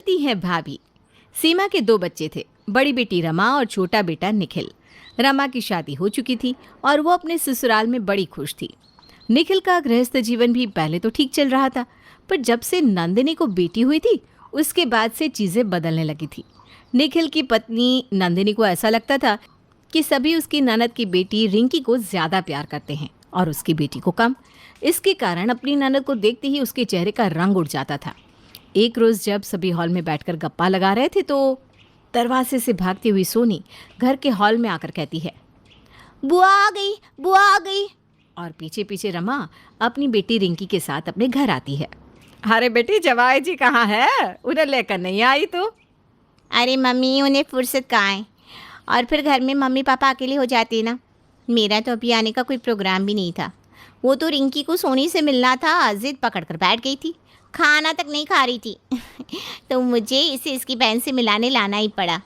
ती है भाभी। सीमा के दो बच्चे थे, बड़ी बेटी रमा और छोटा बेटा निखिल। रमा की शादी हो चुकी थी और वो अपने ससुराल में बड़ी खुश थी। निखिल का गृहस्थ जीवन भी पहले तो ठीक चल रहा था, पर जब से नंदिनी को बेटी हुई थी उसके बाद से चीज़ें बदलने लगी थी। निखिल की पत्नी नंदिनी को ऐसा लगता था कि सभी उसकी ननद की बेटी रिंकी को ज़्यादा प्यार करते हैं और उसकी बेटी को कम। इसके कारण अपनी ननद को देखते ही उसके चेहरे का रंग उड़ जाता था। एक रोज़ जब सभी हॉल में बैठकर गप्पा लगा रहे थे तो दरवाजे से भागती हुई सोनी घर के हॉल में आकर कहती है, बुआ आ गई, बुआ आ गई। और पीछे पीछे रमा अपनी बेटी रिंकी के साथ अपने घर आती है। अरे बेटी, जवाई जी कहाँ है? उन्हें लेकर नहीं आई तो? अरे मम्मी, उन्हें फुर्सत कहाँ है, और फिर घर में मम्मी पापा अकेले हो जाते हैं ना। मेरा तो अभी आने का कोई प्रोग्राम भी नहीं था। वो तो रिंकी को सोनी से मिलना था, जिद पकड़ कर बैठ गई थी, खाना तक नहीं खा रही थी। तो मुझे इसे इसकी बहन से मिलाने लाना ही पड़ा।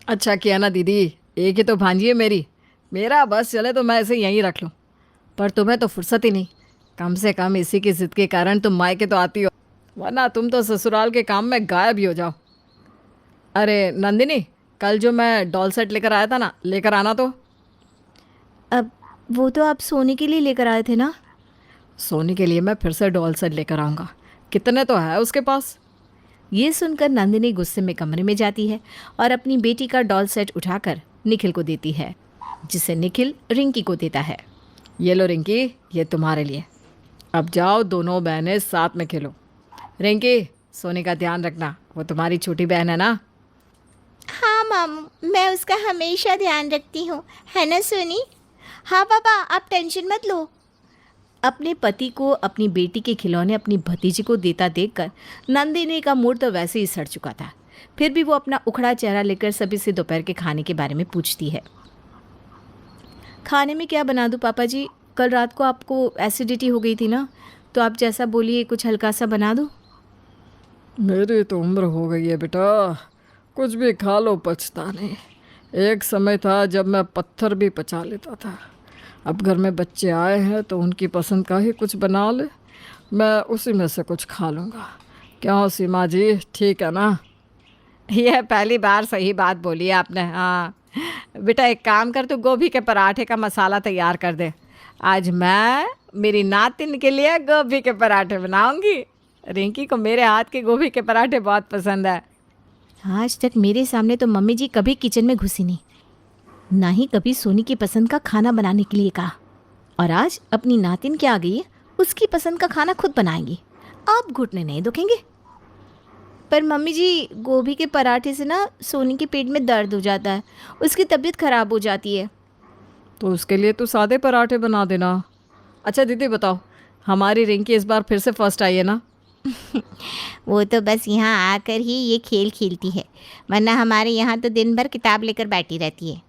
अच्छा किया ना दीदी, एक ही तो भांजी है मेरी। मेरा बस चले तो मैं इसे यहीं रख लूँ, पर तुम्हें तो फुर्सत ही नहीं। कम से कम इसी की जिद के कारण तुम मायके तो आती हो, वरना तुम तो ससुराल के काम में गायब ही हो जाओ। अरे नंदिनी, कल जो मैं डॉल सेट लेकर आया था ना, लेकर आना तो। अब वो तो आप सोनी के लिए लेकर आए थे ना? सोनी के लिए मैं फिर से डॉल सेट लेकर आऊँगा। कितने तो है उसके पास। ये सुनकर नंदिनी गुस्से में कमरे में जाती है और अपनी बेटी का डॉल सेट उठाकर निखिल को देती है, जिसे निखिल रिंकी को देता है। ये लो रिंकी, ये तुम्हारे लिए। अब जाओ, दोनों बहनें साथ में खेलो। रिंकी, सोनी का ध्यान रखना, वो तुम्हारी छोटी बहन है ना। हाँ मामू, मैं उसका हमेशा ध्यान रखती हूँ, है ना सोनी? हाँ पापा, आप टेंशन मत लो। अपने पति को अपनी बेटी के खिलौने अपनी भतीजी को देता देखकर नंदिनी का मूड तो वैसे ही सड़ चुका था। फिर भी वो अपना उखड़ा चेहरा लेकर सभी से दोपहर के खाने के बारे में पूछती है। खाने में क्या बना दूँ पापा जी? कल रात को आपको एसिडिटी हो गई थी ना, तो आप जैसा बोलिए कुछ हल्का सा बना दूँ। मेरी तो उम्र हो गई है बेटा, कुछ भी खा लो पचता नहीं। एक समय था जब मैं पत्थर भी पचा लेता था। अब घर में बच्चे आए हैं तो उनकी पसंद का ही कुछ बना ले, मैं उसी में से कुछ खा लूँगा। क्यों सीमा जी, ठीक है ना? यह पहली बार सही बात बोली आपने। हाँ बेटा, एक काम कर, तू गोभी के पराठे का मसाला तैयार कर दे। आज मैं मेरी नातिन के लिए गोभी के पराठे बनाऊंगी। रिंकी को मेरे हाथ के गोभी के पराठे बहुत पसंद है। आज तक मेरे सामने तो मम्मी जी कभी किचन में घुसी नहीं, ना ही कभी सोनी की पसंद का खाना बनाने के लिए कहा। और आज अपनी नातिन के आ गई है, उसकी पसंद का खाना खुद बनाएंगी। अब घुटने नहीं दुखेंगे। पर मम्मी जी, गोभी के पराठे से ना सोनी के पेट में दर्द हो जाता है, उसकी तबीयत खराब हो जाती है। तो उसके लिए तो सादे पराठे बना देना। अच्छा दीदी बताओ, हमारी रिंकी इस बार फिर से फर्स्ट आई है ना? वो तो बस यहाँ आकर ही ये खेल खेलती है, वरना हमारे यहाँ तो दिन भर किताब लेकर बैठी रहती है।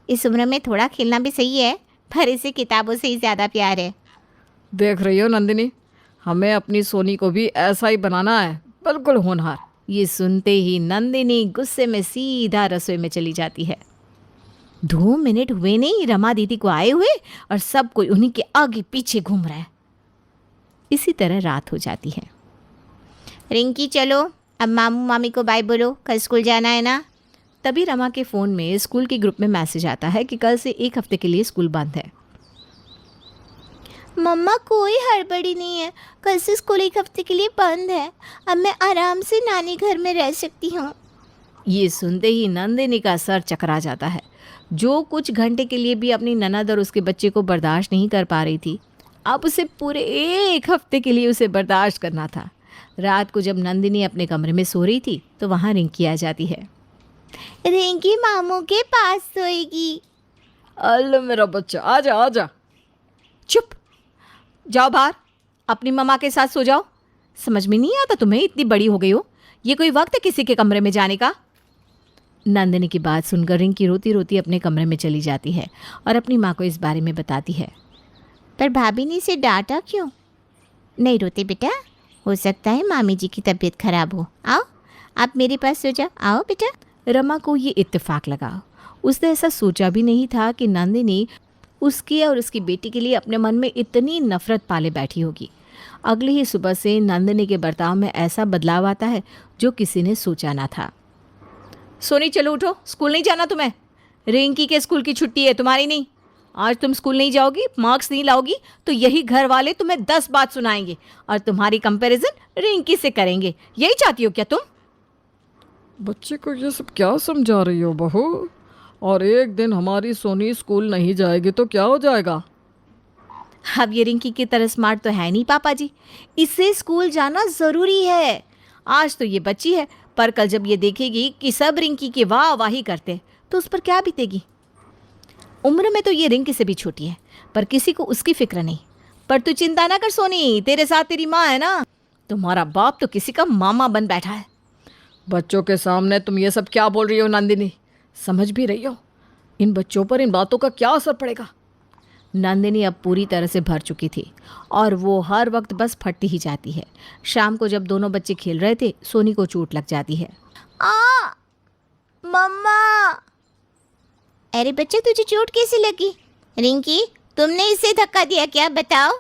इस उम्र में थोड़ा खेलना भी सही है, पर इसे किताबों से ही ज़्यादा प्यार है। देख रही हो नंदिनी, हमें अपनी सोनी को भी ऐसा ही बनाना है, बिल्कुल होनहार। ये सुनते ही नंदिनी गुस्से में सीधा रसोई में चली जाती है। 2 मिनट हुए नहीं रमा दीदी को आए हुए और सब कोई उन्हीं के आगे पीछे घूम रहा है। इसी तरह रात हो जाती है। रिंकी चलो, अब मामू मामी को बाय बोलो, कल स्कूल जाना है ना। तभी रमा के फ़ोन में स्कूल के ग्रुप में मैसेज आता है कि कल से 1 हफ्ते के लिए स्कूल बंद है। मम्मा, कोई हड़बड़ी नहीं है, कल से स्कूल 1 हफ्ते के लिए बंद है। अब मैं आराम से नानी घर में रह सकती हूँ। ये सुनते ही नंदिनी का सर चकरा जाता है। जो कुछ घंटे के लिए भी अपनी ननद और उसके बच्चे को बर्दाश्त नहीं कर पा रही थी, अब उसे पूरे 1 हफ्ते के लिए उसे बर्दाश्त करना था। रात को जब नंदिनी अपने कमरे में सो रही थी तो वहाँ रिंकी आ जाती है। रिंकी मामू के पास सोएगी। अल्लाह मेरा बच्चा, आजा आजा। चुप, जाओ बाहर, अपनी मम्मा के साथ सो जाओ। समझ में नहीं आता तुम्हें? इतनी बड़ी हो गई हो, ये कोई वक्त है किसी के कमरे में जाने का? नंदिनी की बात सुनकर रिंकी रोती रोती अपने कमरे में चली जाती है और अपनी माँ को इस बारे में बताती है। पर भाभी ने इसे डांटा क्यों? नहीं रोते बेटा, हो सकता है मामी जी की तबीयत खराब हो। आओ, आप मेरे पास सो जाओ, आओ बेटा। रमा को ये इत्तेफाक लगा। उसने ऐसा सोचा भी नहीं था कि नंदिनी उसकी और उसकी बेटी के लिए अपने मन में इतनी नफरत पाले बैठी होगी। अगली ही सुबह से नंदिनी के बर्ताव में ऐसा बदलाव आता है जो किसी ने सोचा ना था। सोनी चलो उठो, स्कूल नहीं जाना तुम्हें। रिंकी के स्कूल की छुट्टी है, तुम्हारी नहीं। आज तुम स्कूल नहीं जाओगी, मार्क्स नहीं लाओगी तो यही घर वाले तुम्हें 10 बात सुनाएंगे और तुम्हारी कंपैरिजन रिंकी से करेंगे। यही चाहती हो क्या तुम? बच्चे को ये सब क्या समझा रही हो बहू? और एक दिन हमारी सोनी स्कूल नहीं जाएगी तो क्या हो जाएगा? अब ये रिंकी की तरह स्मार्ट तो है नहीं पापा जी, इसे स्कूल जाना ज़रूरी है। आज तो ये बच्ची है, पर कल जब ये देखेगी कि सब रिंकी की वाह वाही करते हैं तो उस पर क्या बीतेगी। उम्र में तो ये रिंकी से भी छोटी है, पर किसी को उसकी फिक्र नहीं। पर तू चिंता ना कर सोनी, तेरे साथ तेरी माँ है ना। तुम्हारा बाप तो किसी का मामा बन बैठा है। बच्चों के सामने तुम ये सब क्या बोल रही हो नंदिनी? समझ भी रही हो इन बच्चों पर इन बातों का क्या असर पड़ेगा? नंदिनी अब पूरी तरह से भर चुकी थी और वो हर वक्त बस फटती ही जाती है। शाम को जब दोनों बच्चे खेल रहे थे, सोनी को चोट लग जाती है। आ मम्मा। अरे बच्चे, तुझे चोट कैसे लगी? रिंकी, तुमने इसे धक्का दिया क्या? बताओ।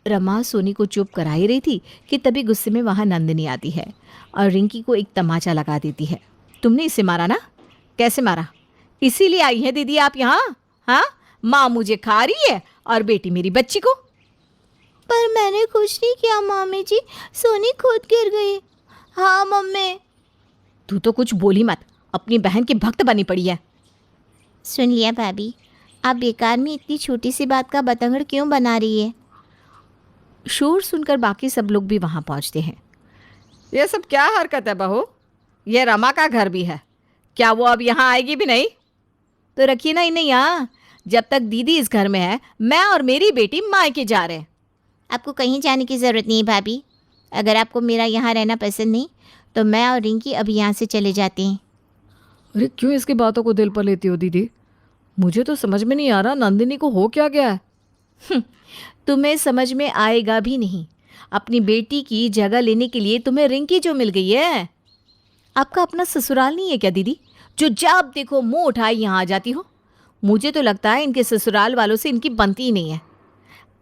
रमा सोनी को चुप करा ही रही थी कि तभी गुस्से में वहाँ नंदिनी आती है और रिंकी को एक तमाचा लगा देती है। तुमने इसे मारा ना? कैसे मारा? इसीलिए आई है दीदी आप यहाँ? हाँ, माँ मुझे खा रही है और बेटी मेरी बच्ची को। पर मैंने कुछ नहीं किया मामी जी, सोनी खुद गिर गई। हाँ मम्मी। तू तो कुछ बोली मत, अपनी बहन की भक्त बनी पड़ी है। सुन लिया भाभी, आप बेकार में इतनी छोटी सी बात का बतंगड़ क्यों बना रही है? शोर सुनकर बाकी सब लोग भी वहाँ पहुँचते हैं। ये सब क्या हरकत है बहू? ये रमा का घर भी है, क्या वो अब यहाँ आएगी भी नहीं? तो रखिए ना इन्हें यहाँ। जब तक दीदी इस घर में है, मैं और मेरी बेटी मायके जा रहे हैं। आपको कहीं जाने की ज़रूरत नहीं है भाभी। अगर आपको मेरा यहाँ रहना पसंद नहीं तो मैं और रिंकी अभी यहाँ से चले जाते हैं। अरे क्यों इसकी बातों को दिल पर लेती हो दीदी? मुझे तो समझ में नहीं आ रहा नंदिनी को हो क्या गया है। तुम्हें समझ में आएगा भी नहीं। अपनी बेटी की जगह लेने के लिए तुम्हें रिंकी जो मिल गई है। आपका अपना ससुराल नहीं है क्या दीदी, जो जब देखो मुंह उठाए यहाँ आ जाती हो? मुझे तो लगता है इनके ससुराल वालों से इनकी बनती ही नहीं है।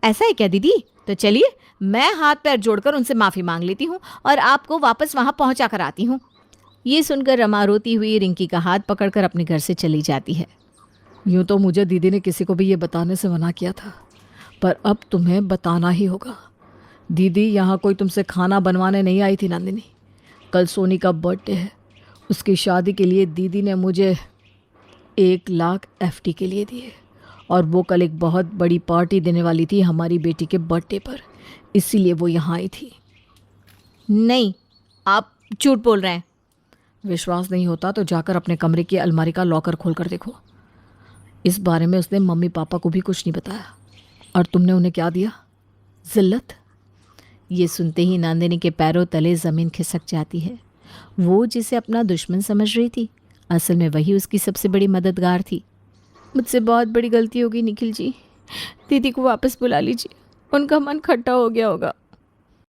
ऐसा है क्या दीदी? तो चलिए, मैं हाथ पैर जोड़कर उनसे माफ़ी मांग लेती हूँ और आपको वापस वहाँ पहुँचा कर आती हूँ। ये सुनकर रमा रोती हुई रिंकी का हाथ पकड़कर अपने घर से चली जाती है। यूँ तो मुझे दीदी ने किसी को भी ये बताने से मना किया था, पर अब तुम्हें बताना ही होगा। दीदी यहाँ कोई तुमसे खाना बनवाने नहीं आई थी नंदिनी। कल सोनी का बर्थडे है, उसकी शादी के लिए दीदी ने मुझे 1 लाख FD के लिए दिए और वो कल एक बहुत बड़ी पार्टी देने वाली थी हमारी बेटी के बर्थडे पर, इसीलिए वो यहाँ आई थी। नहीं, आप झूठ बोल रहे हैं। विश्वास नहीं होता तो जाकर अपने कमरे की अलमारी का लॉकर खोल कर देखो। इस बारे में उसने मम्मी पापा को भी कुछ नहीं बताया। और तुमने उन्हें क्या दिया? जिल्लत। ये सुनते ही नंदिनी के पैरों तले ज़मीन खिसक जाती है। वो जिसे अपना दुश्मन समझ रही थी, असल में वही उसकी सबसे बड़ी मददगार थी। मुझसे बहुत बड़ी गलती होगी निखिल जी, दीदी को वापस बुला लीजिए, उनका मन खट्टा हो गया होगा।